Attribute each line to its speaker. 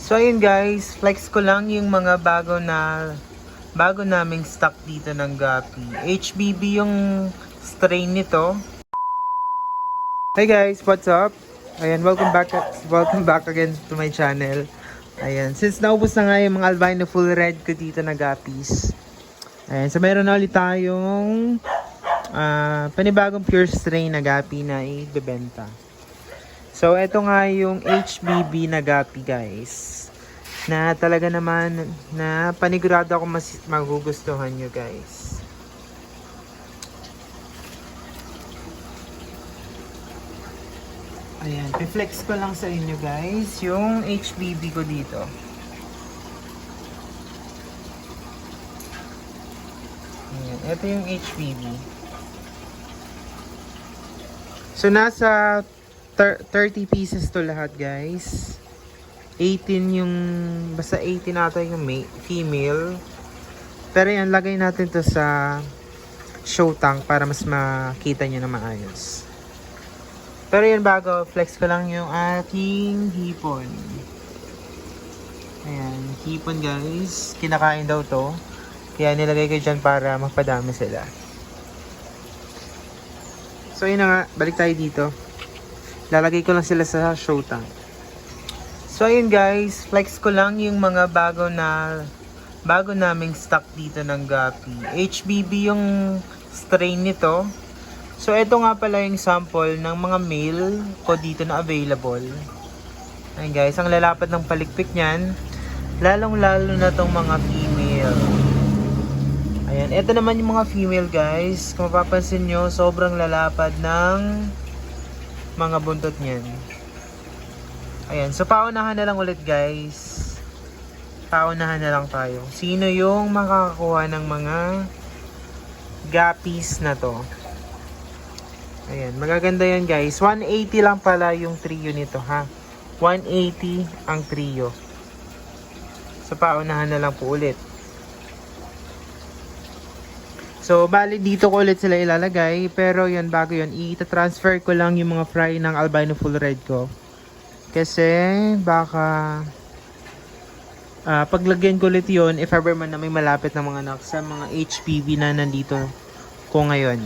Speaker 1: So ayun guys, flex ko lang yung mga bago naming stock dito ng Gapi. HBB yung strain nito. Hey guys, what's up? Ayan, welcome back again to my channel. Ayan, since naubos na nga yung mga albino full red ko dito na Gapis. Ayan, so meron na ulit tayong panibagong pure strain na Gapi na ibebenta. So, ito nga yung HBB na Gapi, guys. Na talaga naman na panigurado ako magugustuhan nyo, guys. Ayan, reflex ko lang sa inyo, guys, yung HBB ko dito. Ayan, ito yung HBB. So, nasa 30 pieces to lahat, guys. 18 yung, basta 18 ata yung female. Pero yan, lagay natin to sa show tank para mas makita nyo na maayos. Pero yan, bago, flex ko lang yung ating hipon. Ayan, hipon guys. Kinakain daw to. Kaya nilagay ko dyan para mapadami sila. So yun na nga, balik tayo dito. Lalagay ko lang sila sa show tank. So ayun guys, flex ko lang yung mga bago naming stock dito ng Gapi. HBB yung strain nito. So ito nga pala yung sample ng mga male ko dito na available. Ayun guys, ang lalapad ng palikpik niyan. Lalong lalo na tong mga female. Ayan, ito naman yung mga female guys. Kung mapapansin nyo, sobrang lalapad ng mga buntot niyan. Ayan, so paunahan na lang ulit guys. Paunahan na lang tayo. Sino yung makakakuha ng mga Gapis na to? Ayan, magaganda yan guys. 180 lang pala yung trio nito ha. 180 ang trio. So paunahan na lang po ulit. So, bali dito ko ulit sila ilalagay. Pero yun, bago yun, i-transfer ko lang yung mga fry ng albino full red ko. Kasi, baka paglagyan ko ulit yun, if ever man na may malapit na mga anak sa mga HPV na nandito ko ngayon.